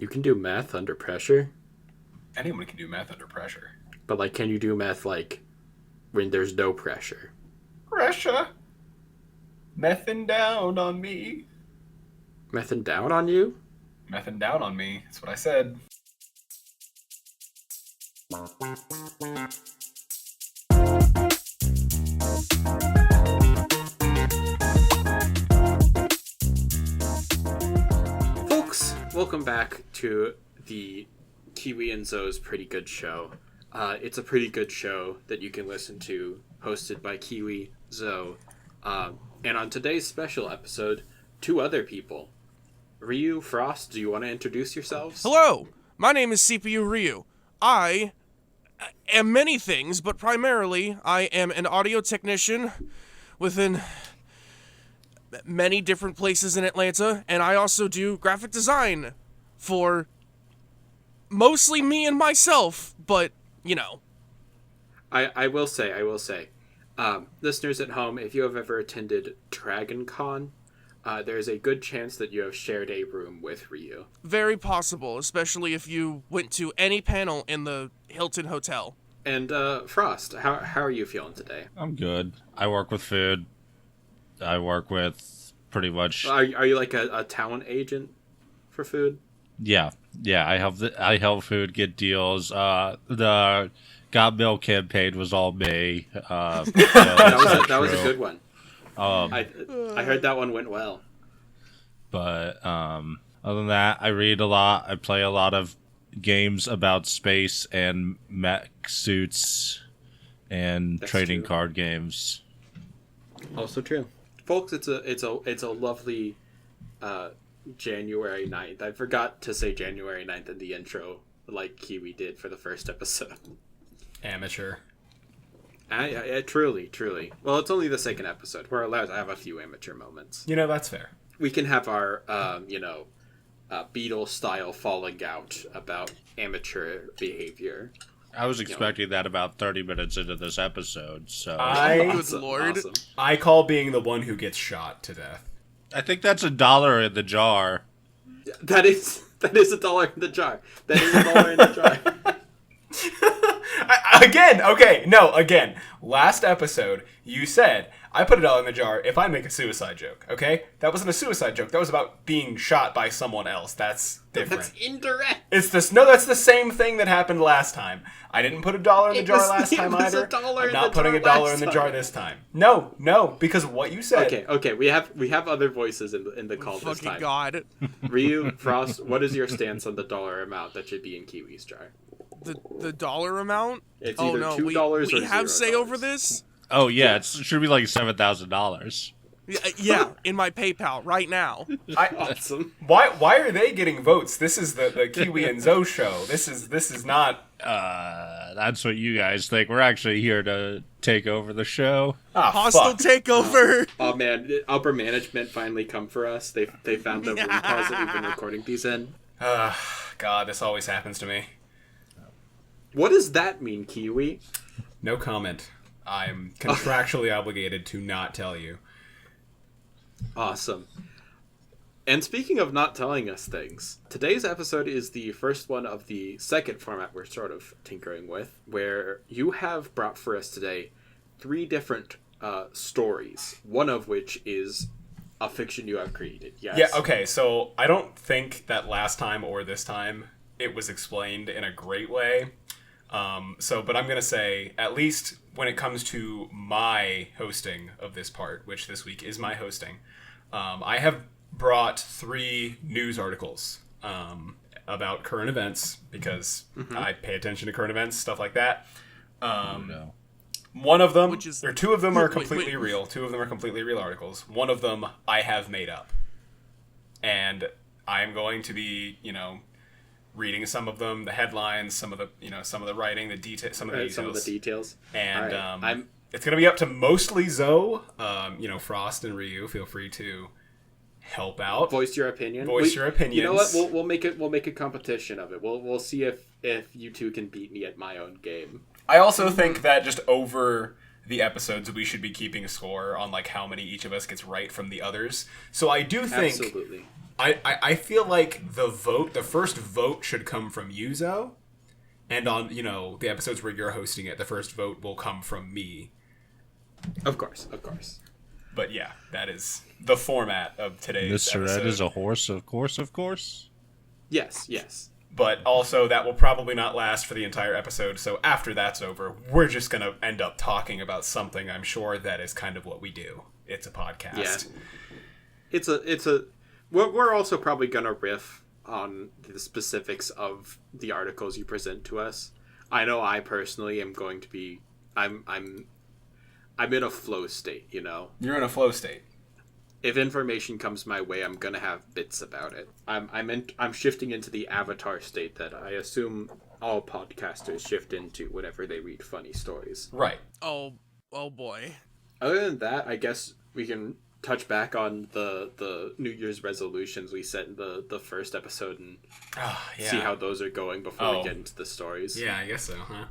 You can do math under pressure? Anyone can do math under pressure. But, like, can you do math, like, when there's no pressure? Pressure? Methin' down on me. Methin' down on you? Methin' down on me. That's what I said. Folks, welcome back to the Kiwi and Zoe's Pretty Good Show. It's a pretty good show that you can listen to, hosted by Kiwi, Zoe, and on today's special episode, two other people. Ryu, Frost, do you want to introduce yourselves? Hello, my name is cpuryu. I am many things, but primarily I am an audio technician within many different places in Atlanta, and I also do graphic design for mostly me and myself, but, you know. I will say, listeners at home, if you have ever attended Dragon Con, there's a good chance that you have shared a room with Ryu. Very possible, especially if you went to any panel in the Hilton Hotel. And, Frost, how are you feeling today? I'm good. I work with food. I work with pretty much... Are you like a talent agent for food? Yeah. I help food get deals. The Got Milk campaign was all me. That was a good one. I heard that one went well. But other than that, I read a lot. I play a lot of games about space and mech suits and That's trading true. card games. Also true, folks. It's a lovely January 9th. I forgot to say January 9th in the intro, like Kiwi did for the first episode. Amateur. I truly. Well, it's only the second episode. We're allowed to have a few amateur moments. You know, that's fair. We can have our, Beatles-style falling out about amateur behavior. I was expecting that about 30 minutes into this episode, so... Good lord. Awesome. I call being the one who gets shot to death. I think that's $1 in the jar. That is $1 in the jar. That is $1 in the jar. Again. Last episode, you said, I put $1 in the jar if I make a suicide joke, okay? That wasn't a suicide joke. That was about being shot by someone else. That's different. That's indirect. That's the same thing that happened last time. I didn't put $1 in the jar last time either. I'm not putting $1 in the jar this time. No, because what you said. Okay. We have other voices in the call this Fucking time. God. Ryu, Frost, what is your stance on the dollar amount that should be in Kiwi's jar? The dollar amount? It's oh either no, $2 or we have $0. say over this? Oh, yeah, it should be like $7,000. Yeah, in my PayPal right now. Awesome. Why are they getting votes? This is the Kiwi and Zoe show. This is not. That's what you guys think. We're actually here to take over the show. Hostile takeover. Oh man, upper management finally come for us. They found the room closet we've been recording these in. God, this always happens to me. What does that mean, Kiwi? No comment. I'm contractually obligated to not tell you. Awesome. And speaking of not telling us things, today's episode is the first one of the second format we're sort of tinkering with, where you have brought for us today 3 different stories, one of which is a fiction you have created. Yes. Yeah, okay, so I don't think that last time or this time it was explained in a great way. But I'm going to say, at least when it comes to my hosting of this part, which this week is my hosting, I have brought 3 news articles about current events, because I pay attention to current events, stuff like that. One of them, or 2 of them are completely real. 2 of them are completely real articles. One of them I have made up. And I'm going to be, reading some of them, the headlines, some of the writing, some of the details. And right. It's going to be up to mostly Zoe. Frost and Ryu, feel free to help out. Voice your opinion. Your opinions. You know what? We'll make a competition of it. We'll see if you two can beat me at my own game. I also think that just over the episodes, we should be keeping a score on like how many each of us gets right from the others. So I do think Absolutely. I feel like the first vote should come from you, Zoe. And on, the episodes where you're hosting it, the first vote will come from me. Of course. But yeah, that is the format of today's Mr. episode. Ed is a horse, of course. Yes. But also, that will probably not last for the entire episode, so after that's over, we're just going to end up talking about something. I'm sure that is kind of what we do. It's a podcast. Yeah. We're also probably going to riff on the specifics of the articles you present to us. I know I personally am going to be... I'm in a flow state, You're in a flow state. If information comes my way, I'm gonna have bits about it. I'm shifting into the avatar state that I assume all podcasters shift into whenever they read funny stories. Right. Oh boy. Other than that, I guess we can touch back on the New Year's resolutions we set in the first episode and see how those are going before we get into the stories. Yeah, I guess so, huh?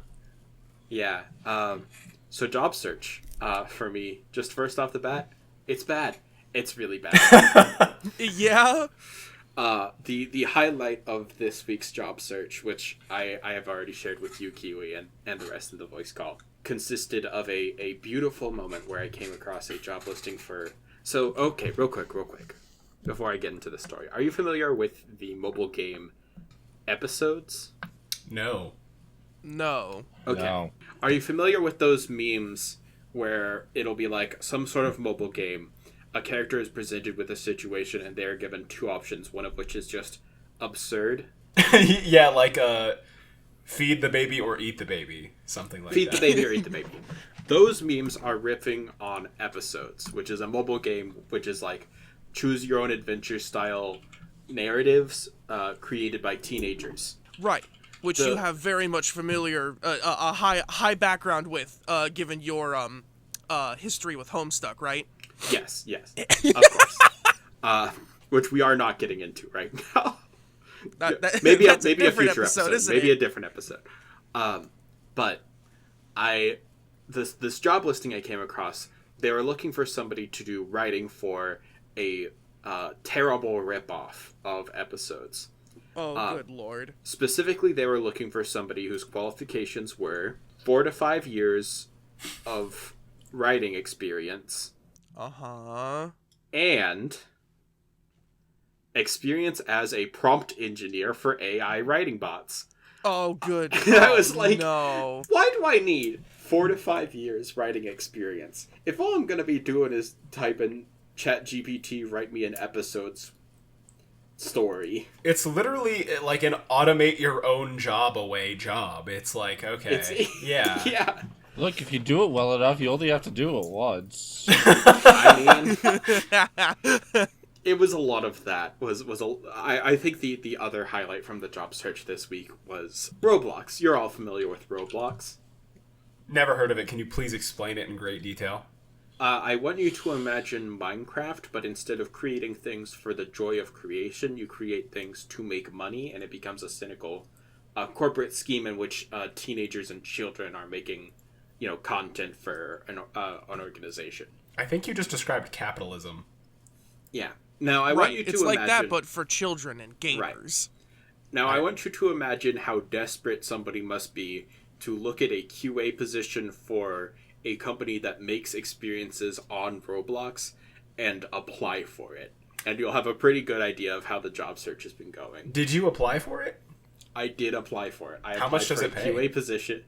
Yeah. So job search for me, just first off the bat, it's bad. It's really bad. Yeah? The highlight of this week's job search, which I have already shared with you, Kiwi, and the rest of the voice call, consisted of a beautiful moment where I came across a job listing for... So, okay, real quick, before I get into the story. Are you familiar with the mobile game Episodes? No. Okay. No. Are you familiar with those memes where it'll be like some sort of mobile game, a character is presented with a situation and they're given two options, one of which is just absurd? Yeah, like feed the baby or eat the baby, something like that. Feed the baby or eat the baby. Those memes are riffing on Episodes, which is a mobile game which is like choose your own adventure style narratives created by teenagers. Right. Which you have very much familiar, a high background with, given your history with Homestuck, right? Yes, of course. Which we are not getting into right now. Maybe a future episode. Maybe a different episode. But this job listing I came across, they were looking for somebody to do writing for a terrible ripoff of Episodes. Oh, good lord. Specifically, they were looking for somebody whose qualifications were 4 to 5 years of writing experience. Uh-huh. And experience as a prompt engineer for AI writing bots. Oh, good. I was like, no. Why do I need 4 to 5 years writing experience? If all I'm going to be doing is type in ChatGPT, write me an Episodes story. It's literally like an automate your own job away job. It's like, okay, yeah. Yeah. Look, if you do it well enough, you only have to do it once. I mean, it was a lot of that. I think the other highlight from the job search this week was Roblox. You're all familiar with Roblox. Never heard of it. Can you please explain it in great detail? I want you to imagine Minecraft, but instead of creating things for the joy of creation, you create things to make money, and it becomes a cynical corporate scheme in which teenagers and children are making, content for an organization. I think you just described capitalism. Yeah. Now I want you to it's imagine... like that, but for children and gamers. Right. Now I want you to imagine how desperate somebody must be to look at a QA position for a company that makes experiences on Roblox and apply for it. And you'll have a pretty good idea of how the job search has been going. Did you apply for it? I did apply for it. How much does it pay? QA position.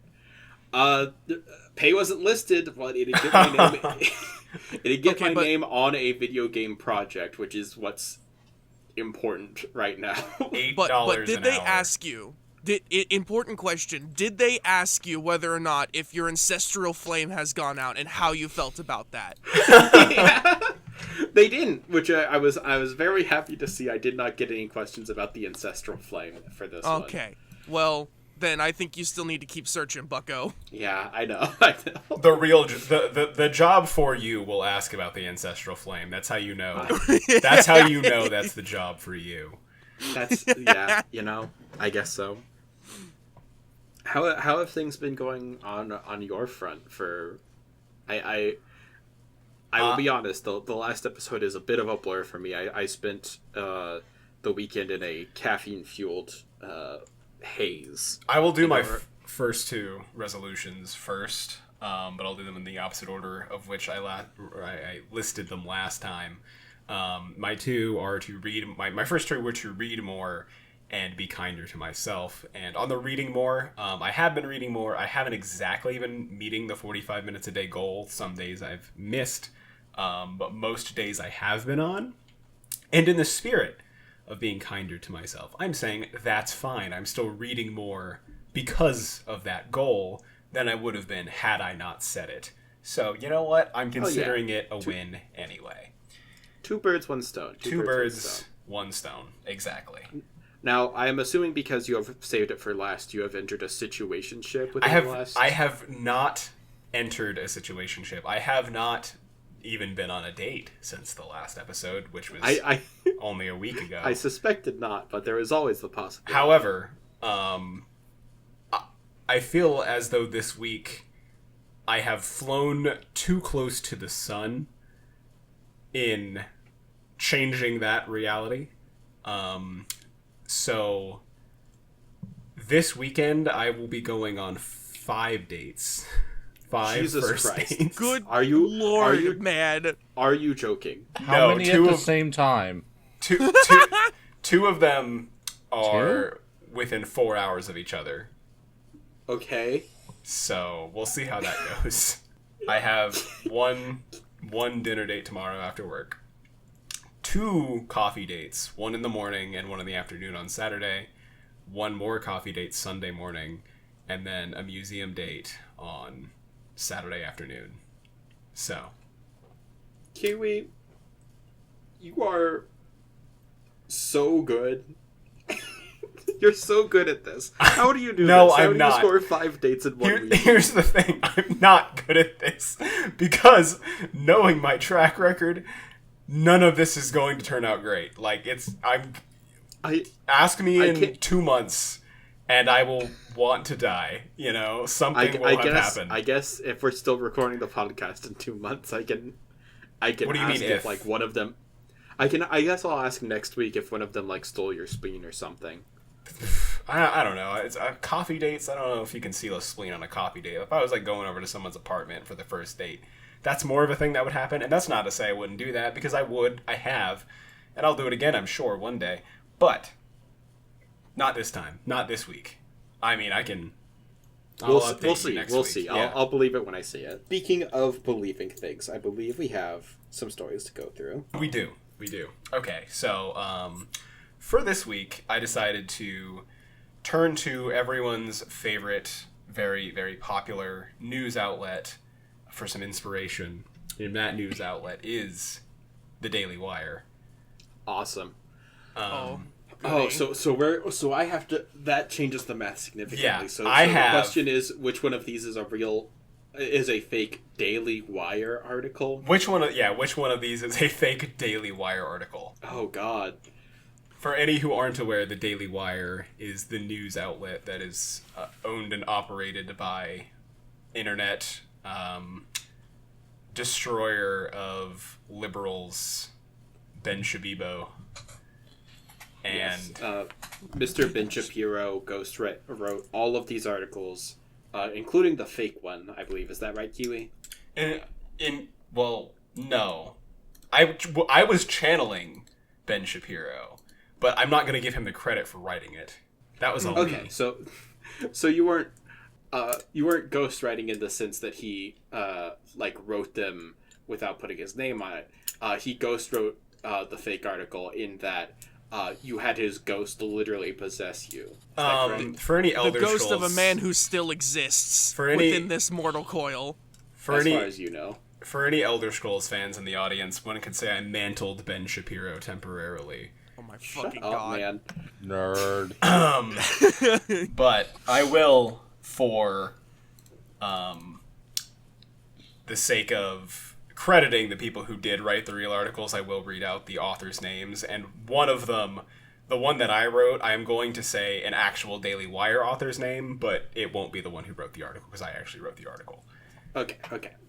Pay wasn't listed, but it did get my name. It did get my name on a video game project, which is what's important right now. $8 But did an they hour. ask you? Important question. Did they ask you whether or not if your ancestral flame has gone out and how you felt about that? Yeah. They didn't, which I was very happy to see. I did not get any questions about the ancestral flame for this one. Okay. Well, then I think you still need to keep searching, bucko. Yeah, I know. The job for you will ask about the ancestral flame. That's how you know. That's how you know that's the job for you. That's yeah, I guess so. How have things been going on your front for? I I will be honest, the last episode is a bit of a blur for me. I spent the weekend in a caffeine-fueled haze. I will do my first two resolutions first, but I'll do them in the opposite order of which I listed them last time. My two are to read... My first two were to read more and be kinder to myself. And on the reading more, I have been reading more. I haven't exactly been meeting the 45 minutes a day goal. Some days I've missed, but most days I have been on. And in the spirit of being kinder to myself, I'm saying that's fine. I'm still reading more because of that goal than I would have been had I not set it. So, you know what? I'm considering it a win anyway. Two birds, one stone. Two birds, one stone. Exactly. Now, I am assuming because you have saved it for last, you have entered a situationship with last... I have not entered a situationship. I have not even been on a date since the last episode, which was only a week ago. I suspected not, but there is always the possibility. However, I feel as though this week I have flown too close to the sun in changing that reality. So this weekend I will be going on 5 dates. 5 Jesus first Christ. dates. Good Lord, man. Are you joking? How many at the same time? Two of them are within 4 hours of each other. Okay. So we'll see how that goes. I have one dinner date tomorrow after work. 2 coffee dates, one in the morning and one in the afternoon on Saturday. 1 more coffee date Sunday morning, and then a museum date on Saturday afternoon. So, Kiwi, you are so good. You're so good at this. How do you do No, this? How I'm do not. you score 5 dates in 1 week? Here's the thing. I'm not good at this. Because knowing my track record, none of this is going to turn out great. Like, ask me in 2 months, and I will want to die. You know, something will have happened. I guess if we're still recording the podcast in 2 months, I can What do you ask mean if like one of them. I guess I'll ask next week if one of them like stole your spleen or something. I don't know. It's coffee dates. I don't know if you can seal a spleen on a coffee date. If I was like going over to someone's apartment for the first date, that's more of a thing that would happen. And that's not to say I wouldn't do that, because I would. I have, and I'll do it again, I'm sure, one day. But not this time. Not this week. I mean, I can. We'll see. We'll see. Yeah. I'll believe it when I see it. Speaking of believing things, I believe we have some stories to go through. We do. Okay, so for this week, I decided to turn to everyone's favorite, very, very popular news outlet for some inspiration. And that news outlet is the Daily Wire. Awesome. So I have to. That changes the math significantly. Yeah, so the question is, which one of these is a fake Daily Wire article? Which one of these is a fake Daily Wire article? Oh God. For any who aren't aware, the Daily Wire is the news outlet that is owned and operated by internet destroyer of liberals, Ben Shapiro. And Mr. Ben Shapiro wrote all of these articles, including the fake one, I believe. Is that right, Kiwi? Well, no. I was channeling Ben Shapiro, but I'm not going to give him the credit for writing it. That was all okay. me. So you weren't ghostwriting in the sense that he wrote them without putting his name on it. He ghost wrote the fake article in that you had his ghost literally possess you. For any Elder The ghost Scrolls, of a man who still exists within this mortal coil. As far as you know. For any Elder Scrolls fans in the audience, one could say I mantled Ben Shapiro temporarily. Oh my fucking Shut up, god. man. Nerd. But I will, for the sake of crediting the people who did write the real articles, I will read out the authors' names. And one of them, the one that I wrote, I am going to say an actual Daily Wire author's name, but it won't be the one who wrote the article, because I actually wrote the article. Okay.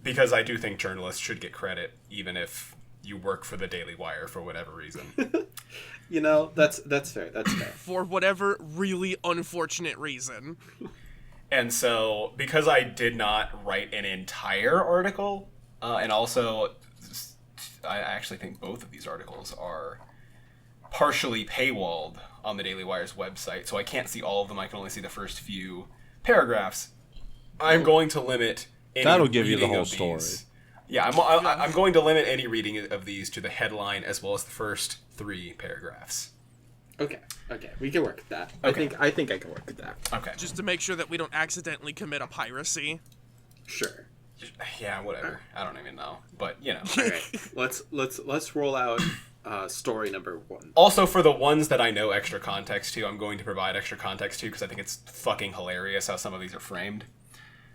Because I do think journalists should get credit, even if you work for the Daily Wire for whatever reason. You know, that's fair. That's fair. For whatever really unfortunate reason. And so, because I did not write an entire article, and also I actually think both of these articles are partially paywalled on the Daily Wire's website, so I can't see all of them. I can only see the first few paragraphs. I'm going to limit any That'll give you the reading whole of story. these. Yeah, I'm going to limit any reading of these to the headline as well as the first 3 paragraphs. Okay, we can work with that. Okay. I think I can work with that. Okay. Just to make sure that we don't accidentally commit a piracy. Sure. Yeah, whatever. I don't even know, but you know. All right, let's roll out story number 1. Also, for the ones that I know extra context to, I'm going to provide extra context to because I think it's fucking hilarious how some of these are framed.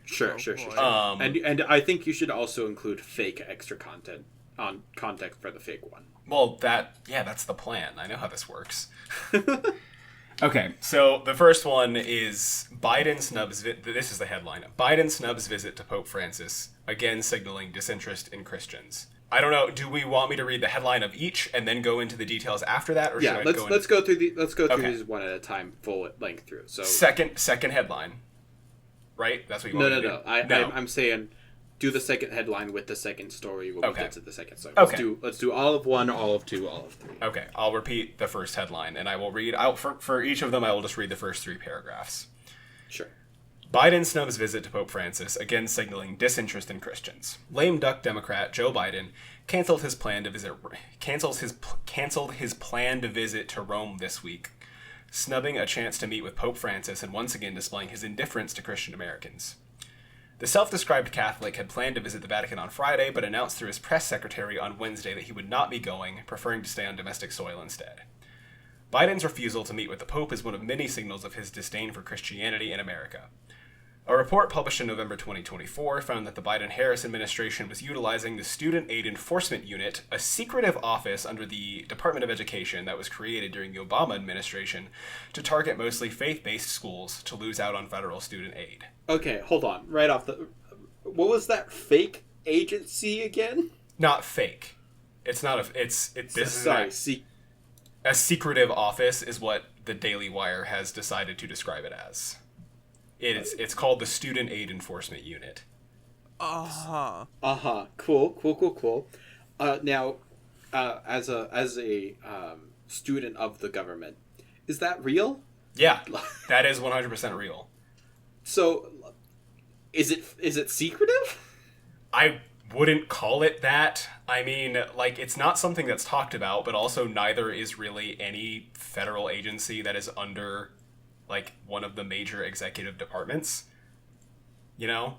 Sure. And I think you should also include fake extra content on context for the fake one. Well, that's the plan. I know how this works. Okay, so the first one is Biden snubs. This is the headline: Biden snubs visit to Pope Francis, again signaling disinterest in Christians. I don't know. Do we want me to read the headline of each and then go into the details after that, or Yeah, should I let's go through Okay. these one at a time, full length through. So second headline, right? That's what you want me to do? No. I'm saying do the second headline with the second story when we Okay. get to the second story. Okay. Let's do all of 1, all of 2, all of 3. Okay, I'll repeat the first headline, and I will read. For each of them, I will just read the first 3 paragraphs. Sure. Biden snubs visit to Pope Francis, again signaling disinterest in Christians. Lame duck Democrat Joe Biden canceled his planned visit to Rome this week, snubbing a chance to meet with Pope Francis and once again displaying his indifference to Christian Americans. The self-described Catholic had planned to visit the Vatican on Friday, but announced through his press secretary on Wednesday that he would not be going, preferring to stay on domestic soil instead. Biden's refusal to meet with the Pope is one of many signals of his disdain for Christianity in America. A report published in November 2024 found that the Biden-Harris administration was utilizing the Student Aid Enforcement Unit, a secretive office under the Department of Education that was created during the Obama administration, to target mostly faith-based schools to lose out on federal student aid. Okay, hold on. Right off the... What was that fake agency again? Not fake. It's not a... A secretive office is what the Daily Wire has decided to describe it as. It's called the Student Aid Enforcement Unit. Cool. Now, as a student of the government, is that real? Yeah, that is 100% real. So, is it secretive? I wouldn't call it that. I mean, like, it's not something that's talked about, but also neither is really any federal agency that is under, like, one of the major executive departments. You know?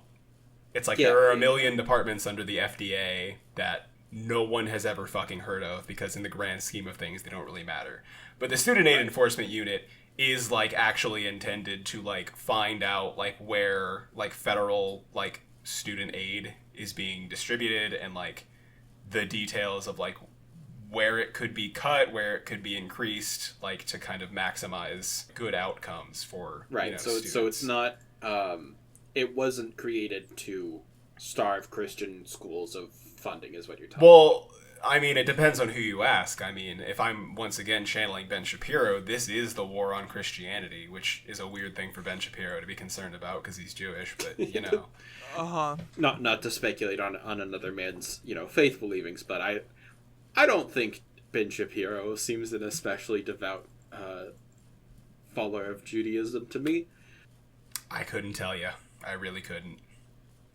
It's like there are a million departments under the FDA that no one has ever fucking heard of because in the grand scheme of things, they don't really matter. But the Student Aid Enforcement Unit is, like, actually intended to, like, find out, like, where, like, federal, like, student aid is being distributed and, like, the details of, like, where it could be cut, where it could be increased, like, to kind of maximize good outcomes for, right. You know, So it's not it wasn't created to starve Christian schools of funding is what you're talking about. Well, I mean, it depends on who you ask. I mean, if I'm once again channeling Ben Shapiro, this is the war on Christianity, which is a weird thing for Ben Shapiro to be concerned about because he's Jewish, but, you know. Not to speculate on another man's, you know, faith believings, but I don't think Ben Shapiro seems an especially devout follower of Judaism to me. I couldn't tell you. I really couldn't.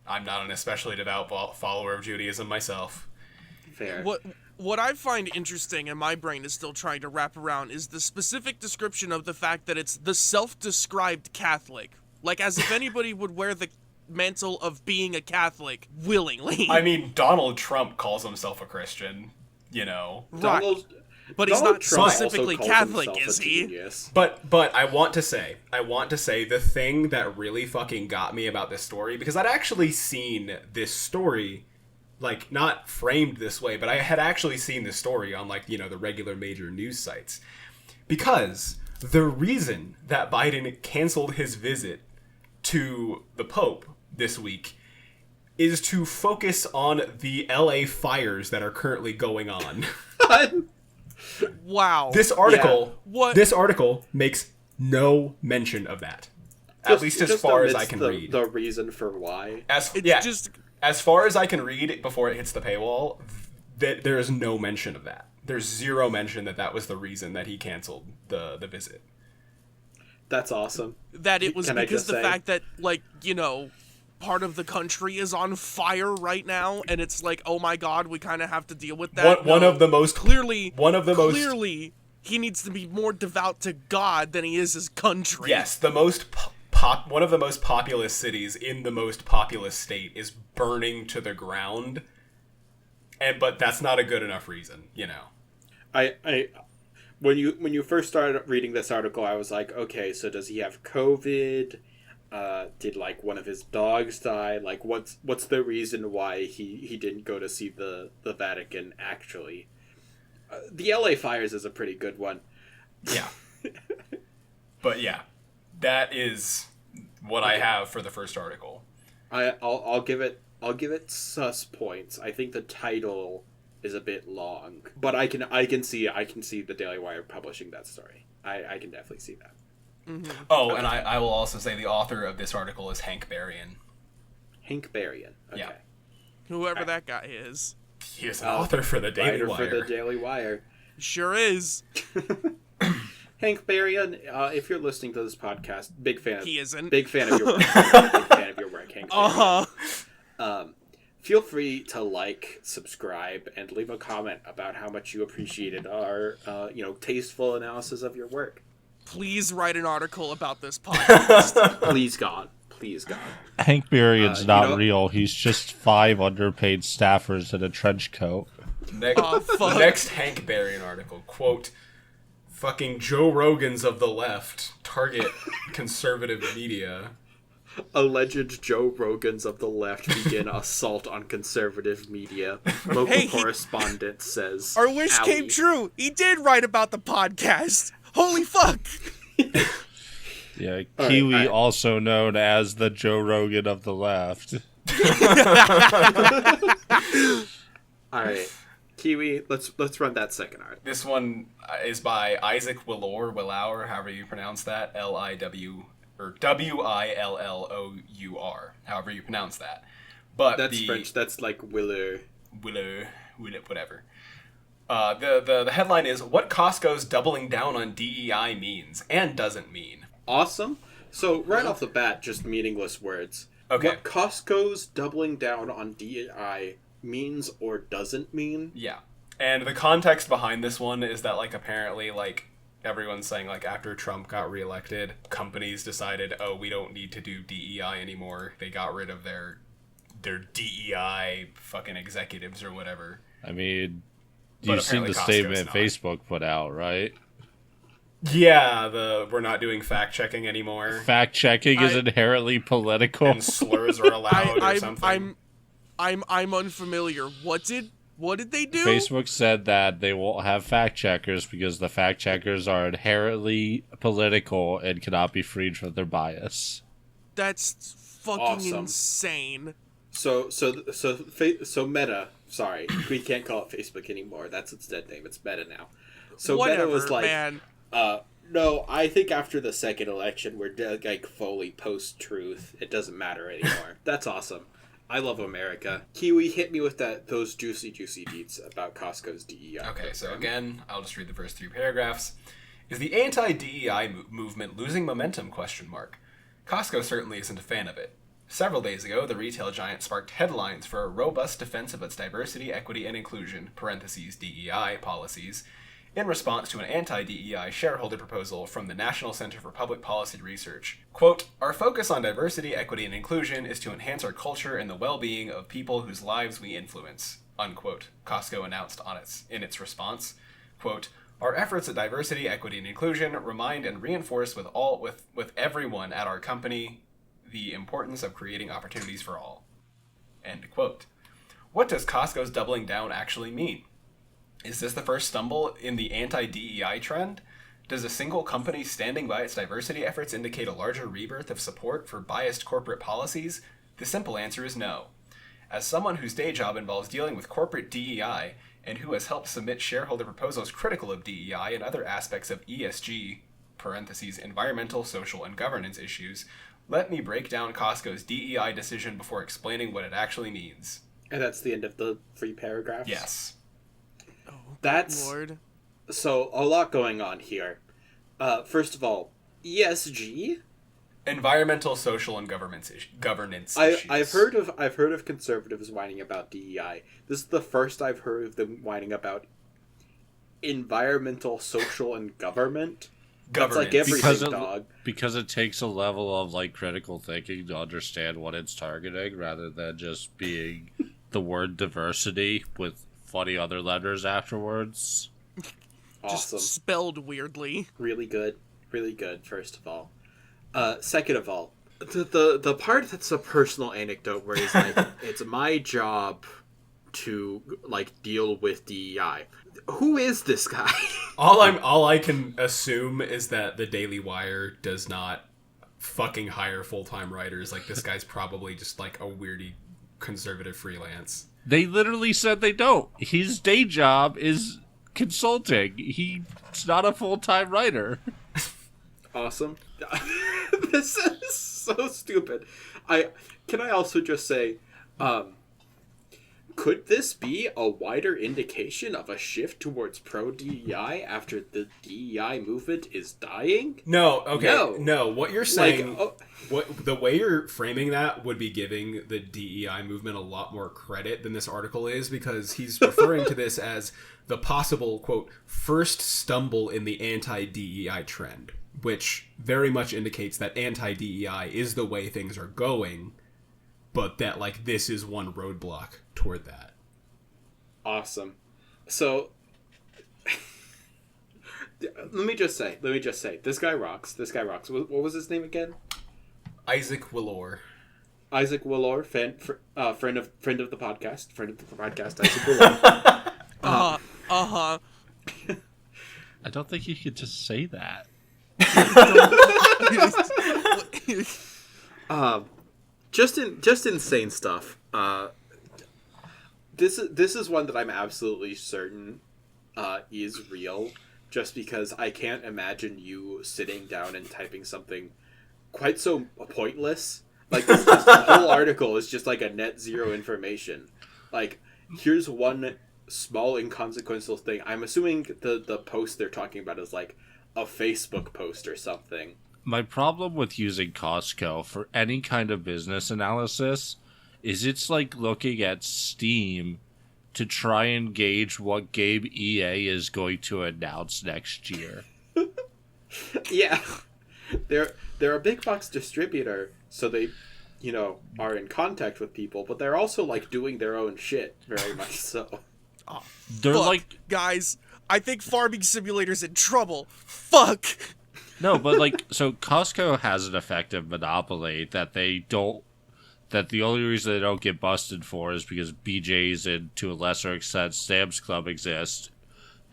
I'm not an especially devout follower of Judaism myself. Fair. What I find interesting, and my brain is still trying to wrap around, is the specific description of the fact that it's the self-described Catholic. Like, as if anybody would wear the mantle of being a Catholic willingly. I mean, Donald Trump calls himself a Christian, you know. Right. But he's Donald not Trump specifically also calls Catholic, himself is a he? genius. But I want to say the thing that really fucking got me about this story, because I'd actually seen this story, like, not framed this way, but I had actually seen this story on, like, you know, the regular major news sites. Because the reason that Biden canceled his visit to the Pope this week is to focus on the LA fires that are currently going on. Wow. This article, What? This article makes no mention of that. At least as far as I can read. The reason for why. As far as I can read before it hits the paywall, there is no mention of that. There's zero mention that was the reason that he canceled the visit. That's awesome. That it was Can I because just the say- fact that, like, you know, part of the country is on fire right now, and it's like, oh my god, we kind of have to deal with that. One of the most clearly, he needs to be more devout to God than he is his country. Yes, the most one of the most populous cities in the most populous state is burning to the ground, but that's not a good enough reason, you know. When you first started reading this article, I was like, okay, so does he have COVID? Did like one of his dogs die? Like, what's the reason why he didn't go to see the Vatican actually? The LA fires is a pretty good one. Yeah. But yeah, that is what I have for the first article. I'll give it sus points. I think the title is a bit long, but I can see the Daily Wire publishing that story. I can definitely see that. Mm-hmm. Oh, and I will also say the author of this article is Hank Berrien. Hank Berrien. Okay. Yeah. Whoever that guy is. He is an author for the Daily Wire. For the Daily Wire. Sure is. Hank Berrien, if you're listening to this podcast, big fan. He isn't. Big fan of your work. Big fan of your work, Hank. Uh-huh. Feel free to like, subscribe, and leave a comment about how much you appreciated our, tasteful analysis of your work. Please write an article about this podcast. Please, God. Hank Berrien's not real. He's just 5 underpaid staffers in a trench coat. Next Hank Berrien article, quote, fucking Joe Rogans of the left target conservative media. Alleged Joe Rogans of the left begin assault on conservative media. Local correspondent says. Our wish came true. He did write about the podcast. Holy fuck. Yeah, Kiwi, also known as the Joe Rogan of the left. All right, Kiwi, let's run that second art. This one is by Isaac Willour, however you pronounce that, Willou, however you pronounce that. But that's French. That's like Willer, whatever. The headline is what Costco's doubling down on DEI means and doesn't mean. Awesome. So right off the bat, just meaningless words. Okay. What Costco's doubling down on DEI means or doesn't mean. Yeah. And the context behind this one is that, like, apparently, like, everyone's saying, like, after Trump got reelected, companies decided, oh, we don't need to do DEI anymore. They got rid of their DEI fucking executives or whatever. I mean, you've seen the statement Facebook put out, right? Yeah, we're not doing fact-checking anymore. Fact-checking is inherently political. And slurs are allowed or something. I'm unfamiliar. What did they do? Facebook said that they won't have fact-checkers because the fact-checkers are inherently political and cannot be freed from their bias. That's fucking insane. So Meta, sorry, we can't call it Facebook anymore. That's its dead name. It's Meta now. So whatever, Meta was like, man. No, I think after the second election, we're like fully post-truth. It doesn't matter anymore. That's awesome. I love America. Kiwi, hit me with those juicy deets about Costco's DEI. Okay, so again, I'll just read the first 3 paragraphs. Is the anti-DEI movement losing momentum? Costco certainly isn't a fan of it. Several days ago, the retail giant sparked headlines for a robust defense of its diversity, equity, and inclusion (DEI) policies in response to an anti-DEI shareholder proposal from the National Center for Public Policy Research. Quote, our focus on diversity, equity, and inclusion is to enhance our culture and the well-being of people whose lives we influence, unquote, Costco announced in its response. Quote, our efforts at diversity, equity, and inclusion remind and reinforce with everyone at our company the importance of creating opportunities for all. End quote. What does Costco's doubling down actually mean? Is this the first stumble in the anti-DEI trend? Does a single company standing by its diversity efforts indicate a larger rebirth of support for biased corporate policies? The simple answer is no. As someone whose day job involves dealing with corporate DEI and who has helped submit shareholder proposals critical of DEI and other aspects of ESG (parentheses, environmental, social, and governance issues), let me break down Costco's DEI decision before explaining what it actually means. And that's the end of the 3 paragraphs? Yes. Oh, That's... Lord. So, a lot going on here. First of all, ESG? Environmental, social, and governance issues. I've heard of conservatives whining about DEI. This is the first I've heard of them whining about environmental, social, and government. That's like everything, dog. Because it takes a level of like critical thinking to understand what it's targeting, rather than just being the word diversity with funny other letters afterwards. Awesome. Just spelled weirdly. Really good. Really good, first of all. Second of all, the part that's a personal anecdote where he's like, it's my job to like deal with DEI. Who is this guy? All I can assume is that the Daily Wire does not fucking hire full-time writers. Like, this guy's probably just like a weirdy conservative freelance. They literally said they don't. His day job is consulting. He's not a full-time writer. Awesome. This is so stupid. Can I also just say, could this be a wider indication of a shift towards pro-DEI after the DEI movement is dying? No, okay. No, what you're saying, like, the way you're framing that would be giving the DEI movement a lot more credit than this article is, because he's referring to this as the possible, quote, first stumble in the anti-DEI trend, which very much indicates that anti-DEI is the way things are going, but that, like, this is one roadblock toward that. Awesome. So, let me just say, this guy rocks. What was his name again? Isaac Willor. Isaac Willor, friend of the podcast, Isaac Willor. I don't think you could just say that. Just insane stuff. This is one that I'm absolutely certain is real, just because I can't imagine you sitting down and typing something quite so pointless. Like, this whole article is just like a net zero information. Like, here's one small inconsequential thing. I'm assuming the post they're talking about is like a Facebook post or something. My problem with using Costco for any kind of business analysis is it's like looking at Steam to try and gauge what game EA is going to announce next year. Yeah. They're a big box distributor, so they, are in contact with people, but they're also like doing their own shit, very much so. Oh, they're fuck, like, guys, I think Farming Simulator's in trouble. Fuck. No, but like, so Costco has an effective monopoly that the only reason they don't get busted for is because BJ's and to a lesser extent Sam's Club exist,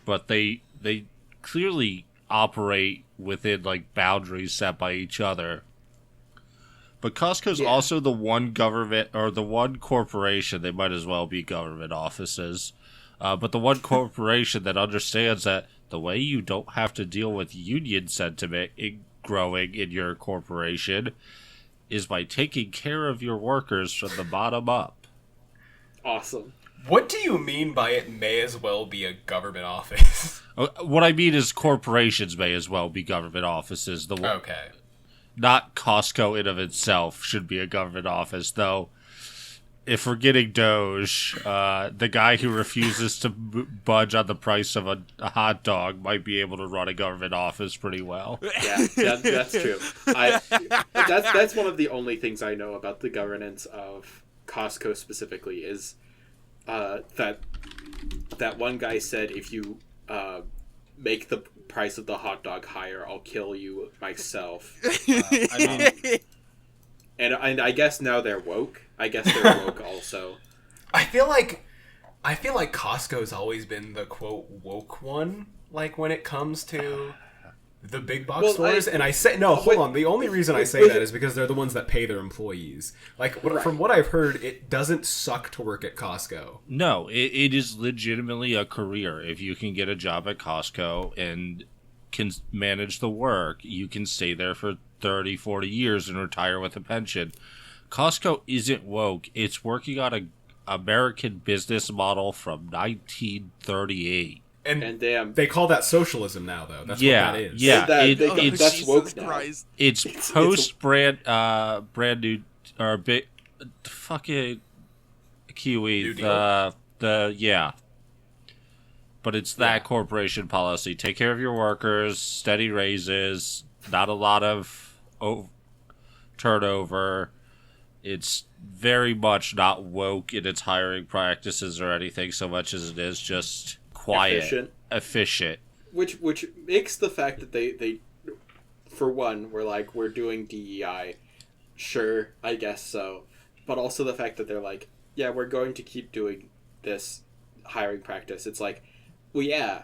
but they clearly operate within like boundaries set by each other. But Costco's also the one government or the one corporation, they might as well be government offices, but the one corporation that understands that the way you don't have to deal with union sentiment growing in your corporation is by taking care of your workers from the bottom up. Awesome. What do you mean by it may as well be a government office? What I mean is corporations may as well be government offices. Okay. Not Costco in of itself should be a government office, though. If we're getting Doge, the guy who refuses to budge on the price of a hot dog might be able to run a government office pretty well. Yeah, that's true. That's one of the only things I know about the governance of Costco specifically is that one guy said, if you make the price of the hot dog higher, I'll kill you myself. And I guess now they're woke. I guess they're woke also. I feel like Costco's always been the quote woke one. Like when it comes to the big box Well, stores, and I say no. Hold on. The only reason I say that is because they're the ones that pay their employees. Like from what I've heard, it doesn't suck to work at Costco. No, it is legitimately a career. If you can get a job at Costco and can manage the work, you can stay there for 30, 40 years and retire with a pension. Costco isn't woke. It's working on a American business model from 1938. And damn, they call that socialism now, though. That's what that is. Yeah, that's woke now. It's post brand new or big fucking Kiwi. Yeah. But it's that corporation policy. Take care of your workers, steady raises, not a lot of turnover. It's very much not woke in its hiring practices or anything so much as it is just quiet, efficient. Which makes the fact that they for one, we're doing DEI, sure, I guess so, but also the fact that they're like, yeah, we're going to keep doing this hiring practice. It's like, well, yeah,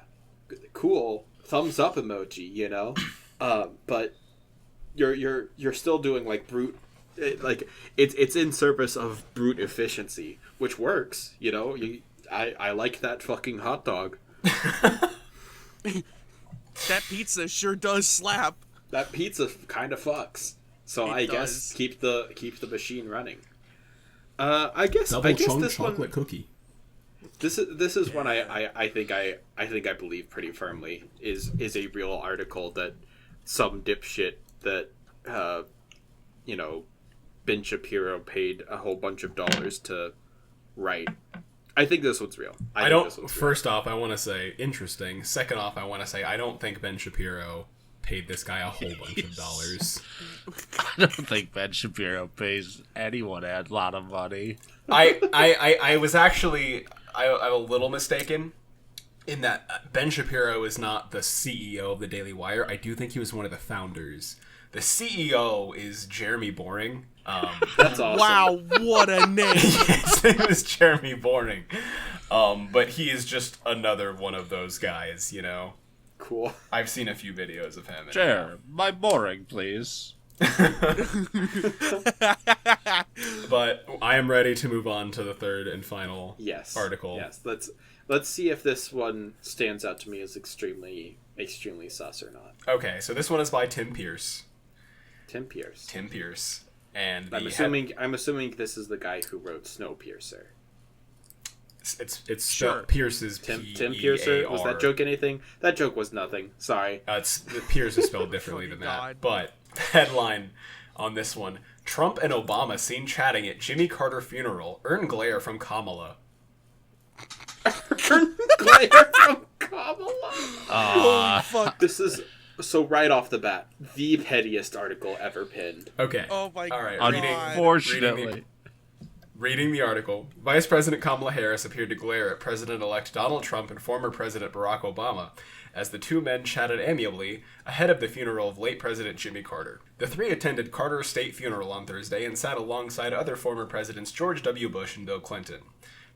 cool, thumbs up emoji, you know, but you're still doing like brute. It's in service of brute efficiency, which works, you know. I like that fucking hot dog. That pizza sure does slap. That pizza kind of fucks. So I guess keep the machine running. I guess this chocolate cookie. This is one I think I believe pretty firmly is a real article that some dipshit that Ben Shapiro paid a whole bunch of dollars to write. I think this one's real. First off, I want to say interesting. Second off, I want to say I don't think Ben Shapiro paid this guy a whole bunch of dollars. I don't think Ben Shapiro pays anyone a lot of money. I was actually I'm a little mistaken in that Ben Shapiro is not the CEO of the Daily Wire. I do think he was one of the founders. The CEO is Jeremy Boring. That's awesome. Wow, what a name! His name is Jeremy Boring. But he is just another one of those guys, you know. Cool. I've seen a few videos of him. Chair, my Boring, please. But I am ready to move on to the third and final article. Yes, let's see if this one stands out to me as extremely sus or not. Okay, so this one is by Tim Pierce. Tim Pierce. And I'm assuming this is the guy who wrote Snowpiercer. It's sure. Pierce's Tim Piercer. Was that joke anything? That joke was nothing. Sorry. Pierce is spelled differently than that. But the headline on this one: Trump and Obama seen chatting at Jimmy Carter funeral. Earn glare from Kamala. Earn glare from Kamala. Holy fuck! This is. So right off the bat, the pettiest article ever pinned. Okay. Oh my god. All right. Unfortunately. Reading the article, Vice President Kamala Harris appeared to glare at President-elect Donald Trump and former President Barack Obama as the two men chatted amiably ahead of the funeral of late President Jimmy Carter. The three attended Carter's state funeral on Thursday and sat alongside other former presidents George W. Bush and Bill Clinton.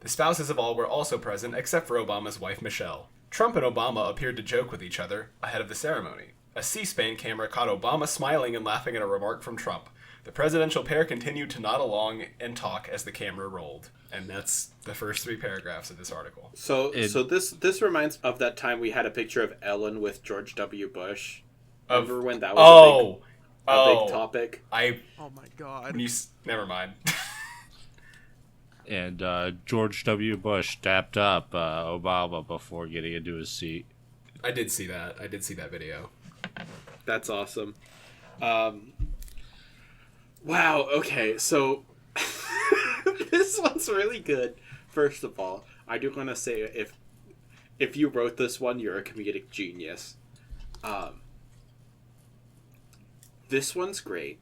The spouses of all were also present except for Obama's wife Michelle. Trump and Obama appeared to joke with each other ahead of the ceremony. A C-SPAN camera caught Obama smiling and laughing at a remark from Trump. The presidential pair continued to nod along and talk as the camera rolled. And that's the first three paragraphs of this article. So this reminds of that time we had a picture of Ellen with George W. Bush. Remember when that was a big topic? Oh my god. Never mind. And George W. Bush dapped up Obama before getting into his seat. I did see that video. That's awesome. Wow, okay, so this one's really good. First of all, I do want to say if you wrote this one, you're a comedic genius. This one's great.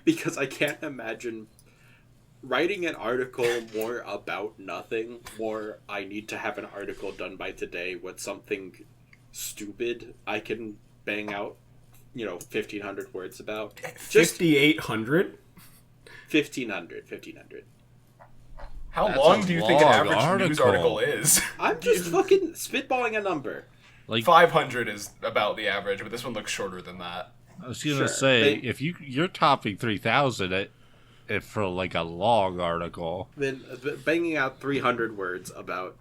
Because I can't imagine writing an article more about nothing, more I need to have an article done by today with something stupid I can bang out, 1,500 words about. 5,800? 1,500. How That's long a do you think an long average news article. article is? I'm just fucking spitballing a number. Like 500 is about the average, but this one looks shorter than that. I was gonna say, if you're topping 3,000 if for like a long article, then banging out 300 words about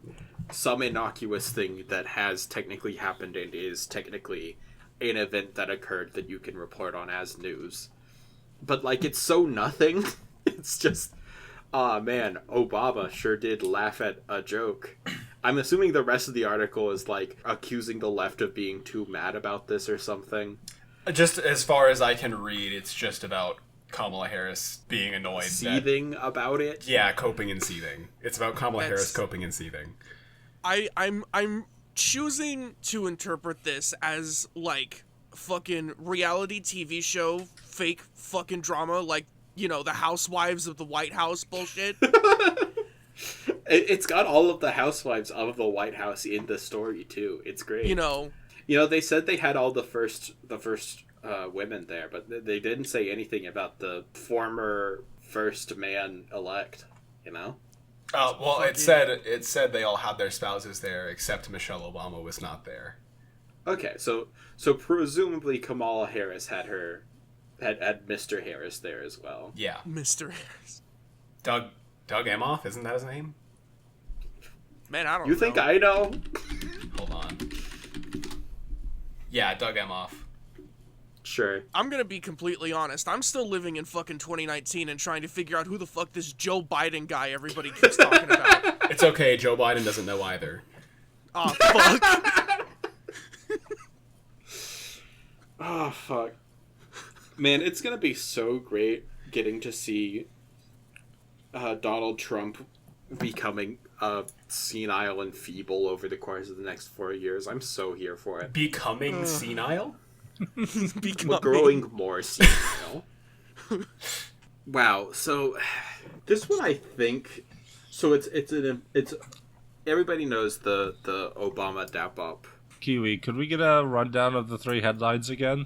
some innocuous thing that has technically happened and is technically an event that occurred that you can report on as news. But, like, it's so nothing. It's just, man, Obama sure did laugh at a joke. I'm assuming the rest of the article is, like, accusing the left of being too mad about this or something. Just as far as I can read, it's just about Kamala Harris being annoyed. Seething about it? Yeah, coping and seething. It's about Kamala Harris coping and seething. I'm choosing to interpret this as, like, fucking reality TV show fake fucking drama, like, you know, the housewives of the White House bullshit. It's got all of the housewives of the White House in the story, too. It's great. You know, they said they had all the first women there, but they didn't say anything about the former first man-elect, you know? Oh, well, it said they all had their spouses there, except Michelle Obama was not there. Okay, so presumably Kamala Harris had Mr. Harris there as well. Yeah. Mr. Harris. Doug Emhoff, isn't that his name? Man, I don't know. You think I know? Hold on. Yeah, Doug Emhoff. Sure. I'm gonna be completely honest. I'm still living in fucking 2019 and trying to figure out who the fuck this Joe Biden guy everybody keeps talking about. It's okay, Joe Biden doesn't know either. Oh, fuck. Oh, fuck. Man, it's gonna be so great getting to see Donald Trump becoming senile and feeble over the course of the next 4 years. I'm so here for it. Becoming senile? Growing more senile. Wow. So this one, I think. So it's everybody knows the Obama dap up. Kiwi, could we get a rundown of the 3 headlines again?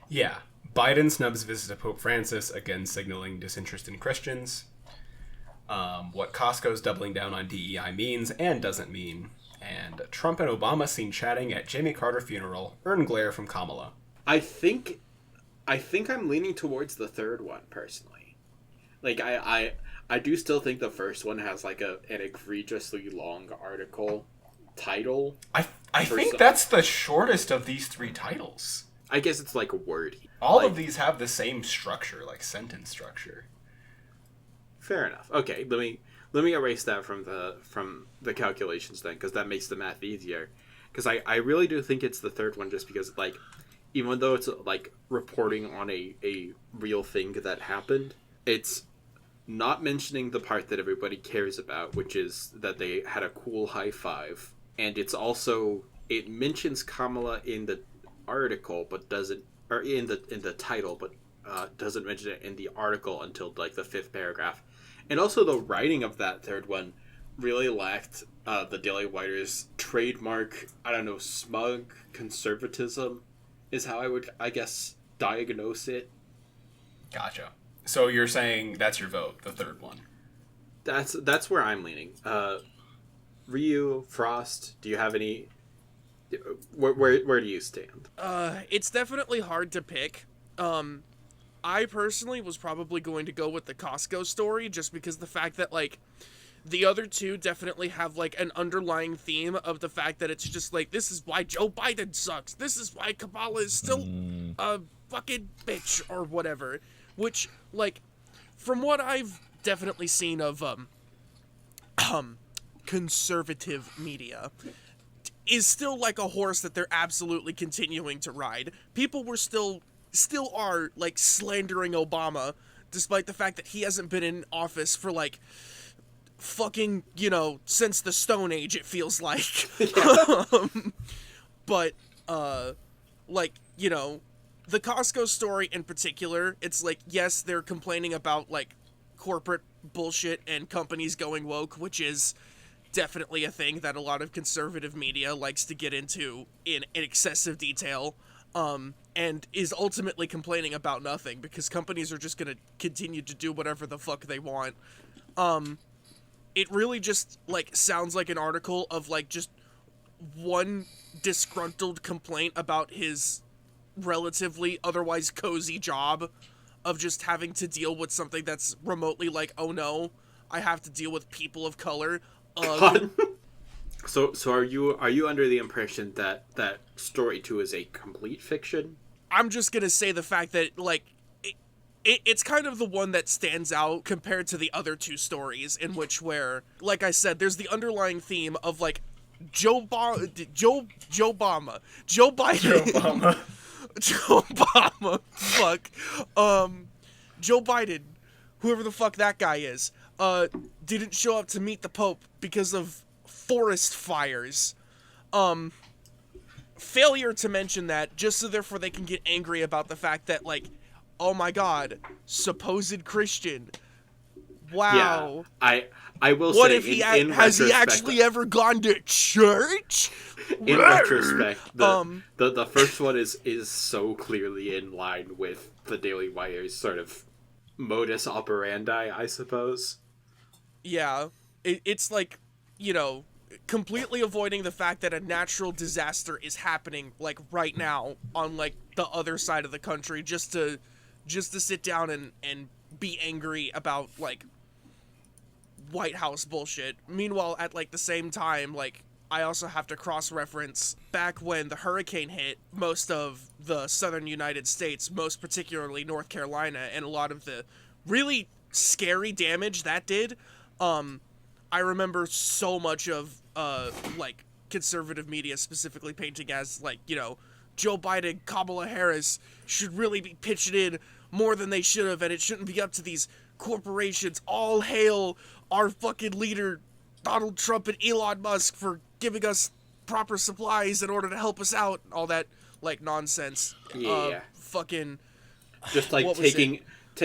Yeah. Biden snubs visit to Pope Francis, again signaling disinterest in Christians. What Costco's doubling down on DEI means and doesn't mean. And Trump and Obama seen chatting at Jimmy Carter funeral. Earn glare from Kamala. I think I'm leaning towards the third one personally. Like I do still think the first one has like an egregiously long article title. I think that's the shortest of these 3 titles. I guess it's like wordy. All of these have the same structure, like sentence structure. Fair enough. Okay, let me erase that from the calculations then, because that makes the math easier. Because I really do think it's the third one, just because, like, even though it's like reporting on a real thing that happened, it's not mentioning the part that everybody cares about, which is that they had a cool high five. And it's also, it mentions Kamala in the article, but doesn't, or in the title, but doesn't mention it in the article until like the 5th paragraph. And also the writing of that third one really lacked the Daily Writer's trademark, I don't know, smug conservatism is how I would, I guess, diagnose it. Gotcha. So you're saying that's your vote, the third one? That's where I'm leaning. Ryu, Frost, do you have any... Where do you stand? It's definitely hard to pick. I personally was probably going to go with the Costco story, just because the fact that, like, the other 2 definitely have, like, an underlying theme of the fact that it's just, like, this is why Joe Biden sucks. This is why Kamala is still a fucking bitch, or whatever. Which, like, from what I've definitely seen of, conservative media, is still like a horse that they're absolutely continuing to ride. People were still are, like, slandering Obama, despite the fact that he hasn't been in office for, like, fucking, you know, since the Stone Age, it feels like. But, like, you know, the Costco story in particular, it's like, yes, they're complaining about, like, corporate bullshit and companies going woke, which is definitely a thing that a lot of conservative media likes to get into in excessive detail, and is ultimately complaining about nothing, because companies are just gonna continue to do whatever the fuck they want. It really just, like, sounds like an article of, like, just one disgruntled complaint about his relatively otherwise cozy job of just having to deal with something that's remotely like, oh no, I have to deal with people of color. God. So are you under the impression that story 2 is a complete fiction? I'm just gonna say the fact that, like, it's kind of the one that stands out compared to the other two stories, in which where, like I said, there's the underlying theme of, like, Joe Biden. Joe Obama. Fuck. Joe Biden, whoever the fuck that guy is, didn't show up to meet the Pope because of forest fires. Failure to mention that, just so therefore they can get angry about the fact that, like, oh my god, supposed Christian. Wow. Yeah, I will what say, if he has he actually ever gone to church? In retrospect, the first one is so clearly in line with the Daily Wire's sort of modus operandi, I suppose. Yeah, it's like, you know, completely avoiding the fact that a natural disaster is happening, like, right now on, like, the other side of the country, just to sit down and be angry about, like, White House bullshit. Meanwhile, at, like, the same time, like, I also have to cross-reference back when the hurricane hit most of the southern United States, most particularly North Carolina, and a lot of the really scary damage that did. I remember so much of, like, conservative media specifically painting as, like, you know, Joe Biden, Kamala Harris should really be pitching in more than they should have, and it shouldn't be up to these corporations. All hail our fucking leader, Donald Trump and Elon Musk, for giving us proper supplies in order to help us out. All that, like, nonsense. Yeah. Fucking... Just, like, taking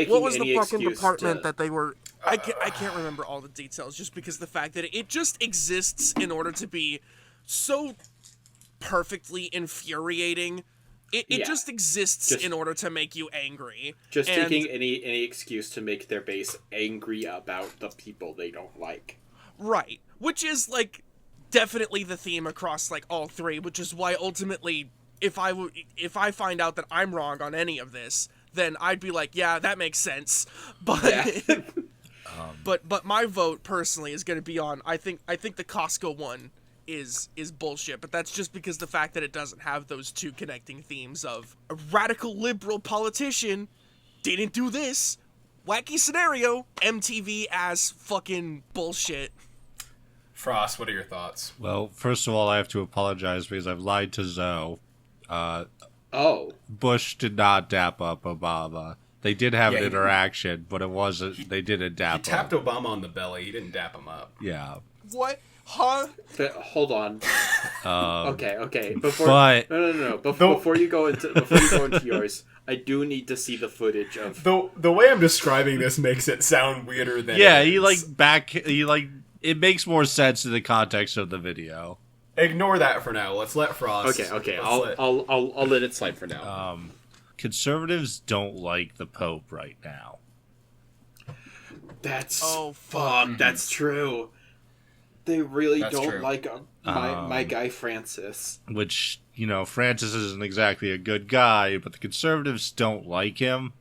what was any the fucking excuse department to... that they were... I can't remember all the details, just because the fact that it just exists in order to be so perfectly infuriating. It just exists in order to make you angry. Taking any excuse to make their base angry about the people they don't like. Right. Which is, like, definitely the theme across, like, all three, which is why ultimately, if I find out that I'm wrong on any of this, then I'd be like, yeah, that makes sense. But Yeah. but my vote personally is going to be on, I think the Costco one is bullshit, but that's just because the fact that it doesn't have those two connecting themes of a radical liberal politician didn't do this, wacky scenario, MTV ass fucking bullshit. Frost, what are your thoughts? Well, first of all, I have to apologize because I've lied to Zoe. Bush did not dap up Obama. They did have an interaction, but it wasn't. They didn't dap up. He tapped Obama on the belly. He didn't dap him up. Yeah. What? Huh? Hold on. Okay. No. Before you go into yours, I do need to see the footage of. The way I'm describing this makes it sound weirder than. Yeah, it is. it makes more sense in the context of the video. Ignore that for now. Let's let Frost. Okay. I'll let it slide for now. Conservatives don't like the Pope right now. That's That's true. They really don't like my guy Francis. Which, you know, Francis isn't exactly a good guy, but the conservatives don't like him.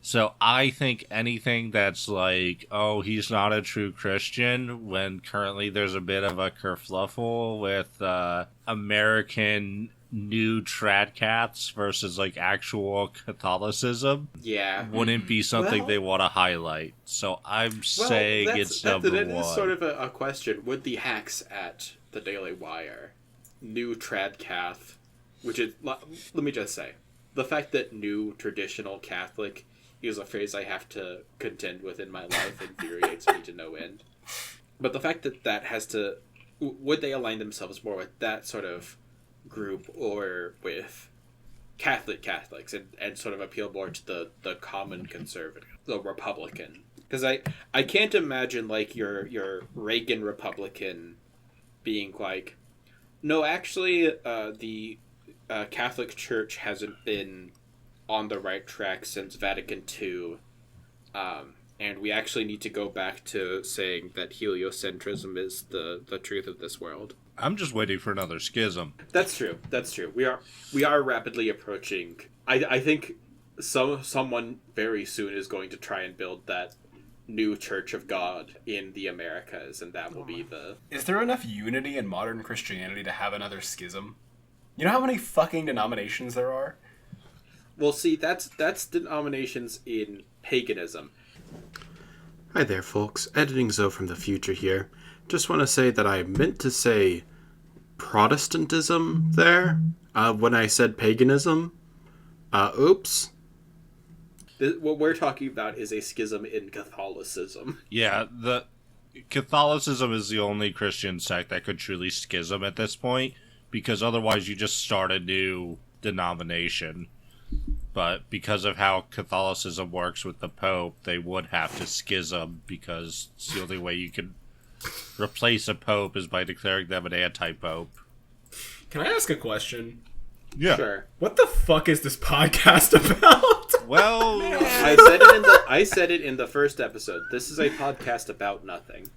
So I think anything that's like, oh, he's not a true Christian, when currently there's a bit of a kerfluffle with American new tradcaths versus, like, actual Catholicism, wouldn't be something they want to highlight. So I'm saying it's number one. That is sort of a question. Would the hacks at the Daily Wire, new tradcath, which is, let me just say, the fact that new traditional Catholic is a phrase I have to contend with in my life infuriates me to no end. But the fact that has to... Would they align themselves more with that sort of group or with Catholics and sort of appeal more to the common conservative, the Republican? Because I can't imagine, like, your Reagan Republican being like, no, actually, the Catholic Church hasn't been on the right track since Vatican II, and we actually need to go back to saying that heliocentrism is the truth of this world. I'm just waiting for another schism. That's true. That's true. We are rapidly approaching. I think someone very soon is going to try and build that new Church of God in the Americas, and that will be the... Is there enough unity in modern Christianity to have another schism? You know how many fucking denominations there are? Well, see, that's denominations in paganism. Hi there, folks. Editing Zoe from the future here. Just want to say that I meant to say Protestantism there when I said paganism. Oops. What we're talking about is a schism in Catholicism. Yeah, the Catholicism is the only Christian sect that could truly schism at this point, because otherwise you just start a new denomination. But because of how Catholicism works with the Pope, they would have to schism, because it's the only way you can replace a Pope is by declaring them an anti-Pope. Can I ask a question? Yeah. Sure. What the fuck is this podcast about? Well, I said it in the first episode. This is a podcast about nothing.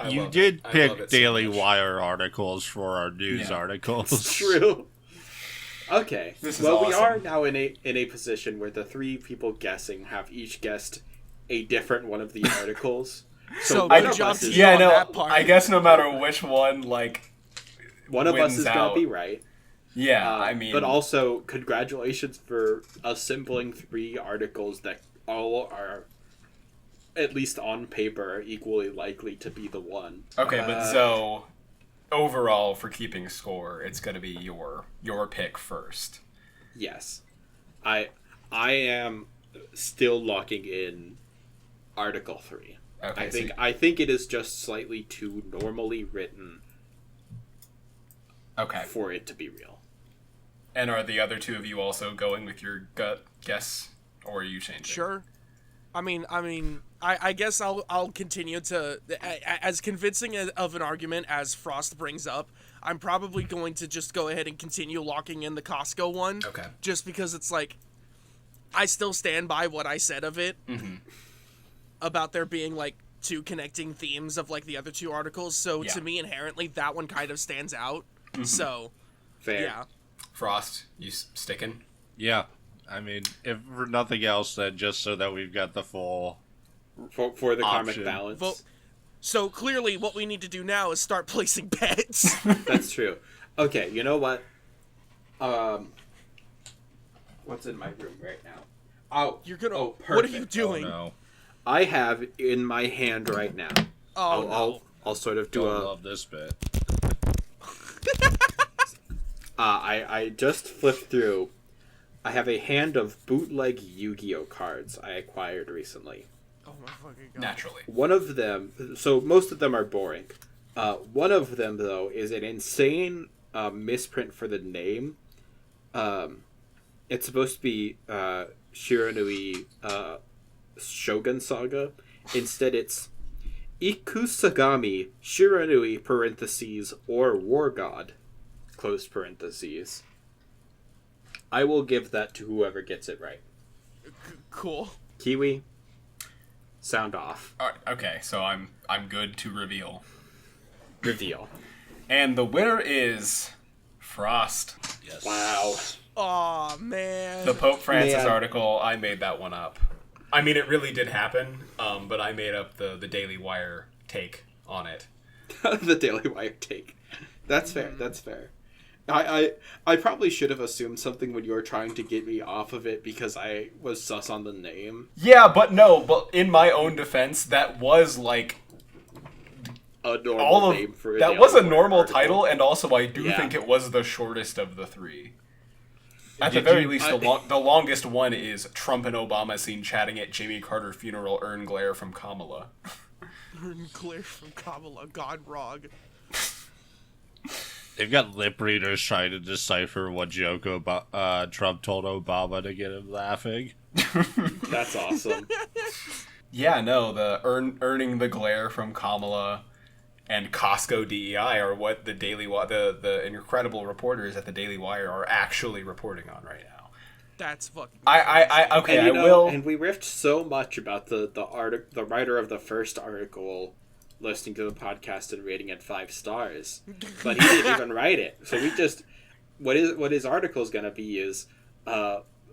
you did pick Daily Wire articles for our news articles. It's true. Okay. This is well, awesome. we are now in a position where the three people guessing have each guessed a different one of the articles. So one good of job us to is- you Yeah, on no, that part. I guess no matter which one, like, one of us wins is out. going to be right. Yeah, I mean... But also, congratulations for assembling three articles that all are, at least on paper, equally likely to be the one. Okay, but so, overall, for keeping score, it's going to be your pick first. Yes. I am still locking in Article 3. Okay, I think it is just slightly too normally written okay. for it to be real. And are the other two of you also going with your gut guess, or are you changing? Sure. I guess I'll continue to, as convincing of an argument as Frost brings up, I'm probably going to just go ahead and continue locking in the Costco one. Okay. Just because it's like, I still stand by what I said of it. Mm-hmm. About there being like two connecting themes of like the other two articles. So Yeah. to me, inherently, that one kind of stands out. Mm-hmm. So, Fair. yeah. Frost, you sticking? Yeah, I mean, if for nothing else, then just so that we've got the full... For the karmic Option. balance. So clearly, what we need to do now is start placing bets. That's true. Okay, you know what? What's in my room right now? Oh, You're gonna. Oh, perfect. What are you doing? Oh, no. I have in my hand right now. Oh, no. I'll sort of do Don't a. love this bit. I just flipped through. I have a hand of bootleg Yu-Gi-Oh cards I acquired recently. Oh my fucking god. Naturally. One of them, so most of them are boring. One of them, though, is an insane misprint for the name. It's supposed to be Shiranui Shogun Saga. Instead, it's Ikusagami Shiranui parentheses or War God close parentheses. I will give that to whoever gets it right. Cool. Kiwi, sound off. Okay, so I'm good to reveal. Reveal. And the winner is Frost. Yes. Wow. Aw, man. The Pope Francis Man. article, I made that one up. I mean, it really did happen, but I made up the Daily Wire take on it. The Daily Wire take. That's fair. That's fair. I probably should have assumed something when you were trying to get me off of it because I was sus on the name. Yeah, but no, but in my own defense, that was like A normal name for a that Daily was a Wire normal article. title, and also I do Yeah. think it was the shortest of the three. At the Did very you- least, the longest one is Trump and Obama seen chatting at Jimmy Carter funeral. Earn glare from Kamala. Clear from Kamala, God Rog. They've got lip readers trying to decipher what joke Trump told Obama to get him laughing. That's awesome. Yeah, no, the earning the glare from Kamala and Costco DEI are what the the incredible reporters at the Daily Wire are actually reporting on right now. That's fucking. Okay, And, I will. And we riffed so much about the writer of the first article listening to the podcast and rating it 5 stars. But he didn't even write it. So we just what his article is gonna be is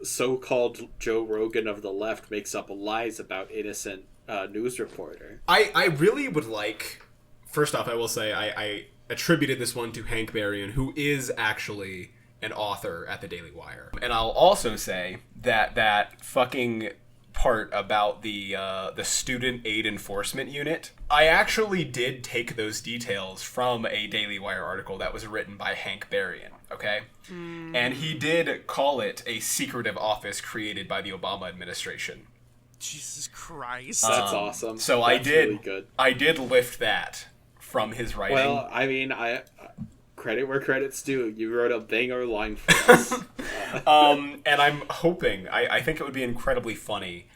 so-called Joe Rogan of the left makes up lies about innocent news reporter. I really would like. First off, I will say I attributed this one to Hank Berrien, who is actually an author at the Daily Wire. And I'll also say that fucking part about the student aid enforcement unit, I actually did take those details from a Daily Wire article that was written by Hank Berrien, okay? And he did call it a secretive office created by the Obama administration. Jesus Christ. That's awesome. So That's really good. I did lift that from his writing. Well, I mean, I credit where credit's due. You wrote a banger line for us. And I'm hoping, I think it would be incredibly funny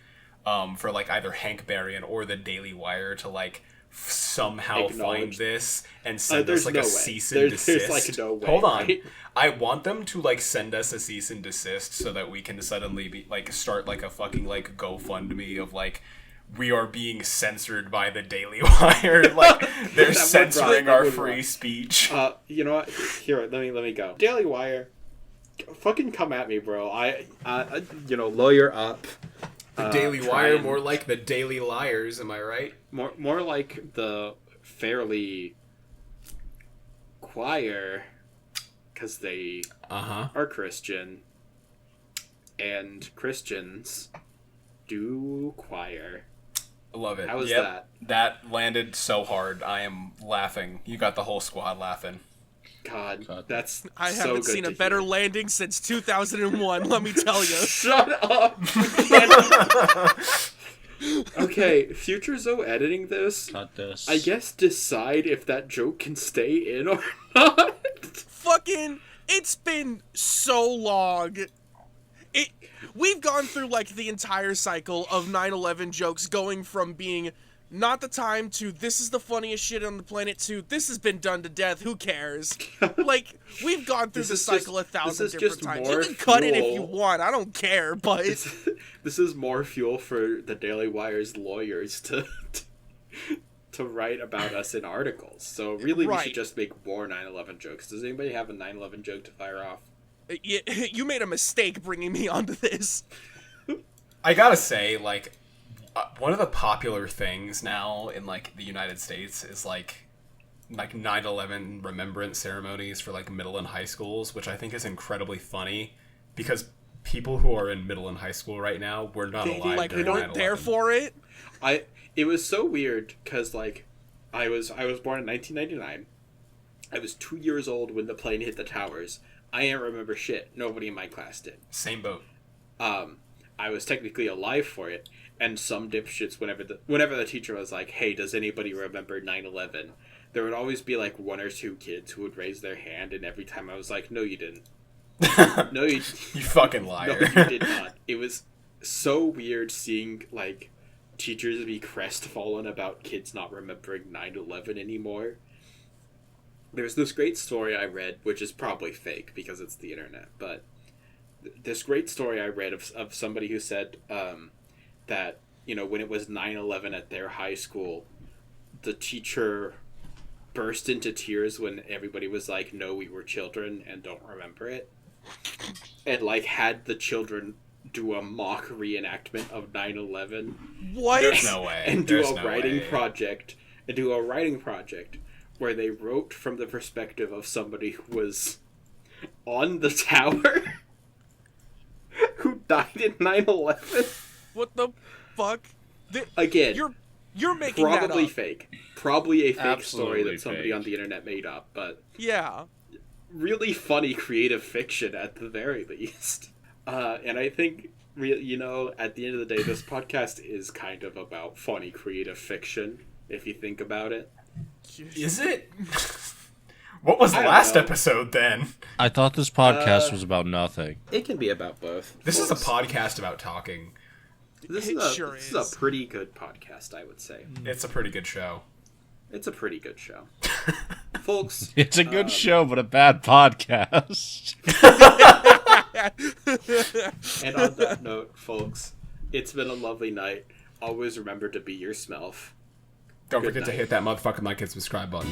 for like either Hank Berrien or the Daily Wire to like somehow find this and send us like a cease and desist. There's like no way. Hold on. Right? I want them to like send us a cease and desist so that we can suddenly be like start like a fucking like GoFundMe of like we are being censored by the Daily Wire. Like they're censoring our free speech. You know what? Here, let me go. Daily Wire, fucking come at me, bro. I lawyer up. The Daily Wire, more like the Daily Liars. Am I right? More like the Fairly Choir, because they are Christian, and Christians do choir. I love it. How was that? That landed so hard. I am laughing. You got the whole squad laughing. God, that's I so haven't good seen to a better hear. landing since 2001, let me tell you. Shut up! Okay, Future Zoe editing this, Cut this. I guess decide if that joke can stay in or not. Fucking, it's been so long. We've gone through like the entire cycle of 9/11 jokes, going from being not the time to this is the funniest shit on the planet to this has been done to death, who cares? Like, we've gone through This the is cycle just- 1,000 this is different just times. more You can cut it if you fuel. want, I don't care, but This is more fuel for the Daily Wire's lawyers to write about us in articles. So really, we Right. should just make more 9/11 jokes. Does anybody have a 9/11 joke to fire off? you made a mistake bringing me onto this. I gotta say, like, one of the popular things now in like the United States is like 9/11 remembrance ceremonies for like middle and high schools, which I think is incredibly funny because people who are in middle and high school right now were not alive. Like, they during don't there 9/11. for it. It was so weird because like I was born in 1999. I was 2 years old when the plane hit the towers. I didn't remember shit. Nobody in my class did. Same boat. I was technically alive for it, and some dipshits, whenever the teacher was like, "Hey, does anybody remember 9/11?" there would always be like one or two kids who would raise their hand, and every time I was like, "No, you didn't. No, you You fucking no, liar. you did not." It was so weird seeing like teachers be crestfallen about kids not remembering 9/11 anymore. There's this great story I read, which is probably fake because it's the internet, but this great story I read of somebody who said that, you know, when it was 9/11 at their high school, the teacher burst into tears when everybody was like, "No, we were children and don't remember it," and like had the children do a mock reenactment of 9/11 What? There's no way. and do There's a no writing way. project where they wrote from the perspective of somebody who was on the tower who died in 9/11. What the fuck? Again, You're making probably that up. fake. Probably a fake story Absolutely that somebody fake. on the internet made up, but Yeah. really funny creative fiction at the very least. And I think, you know, at the end of the day, this podcast is kind of about funny creative fiction, if you think about it. Is it? What was I don't last know. episode then? I thought this podcast was about nothing. It can be about both. This is a folks. podcast about talking. This It is sure this is. is a pretty good podcast, I would say. It's a pretty good show. It's a pretty good show. Folks, It's a good show, but a bad podcast. and on that note, folks, it's been a lovely night. Always remember to be your smelf. Don't Good forget to night. hit that motherfucking like and subscribe button.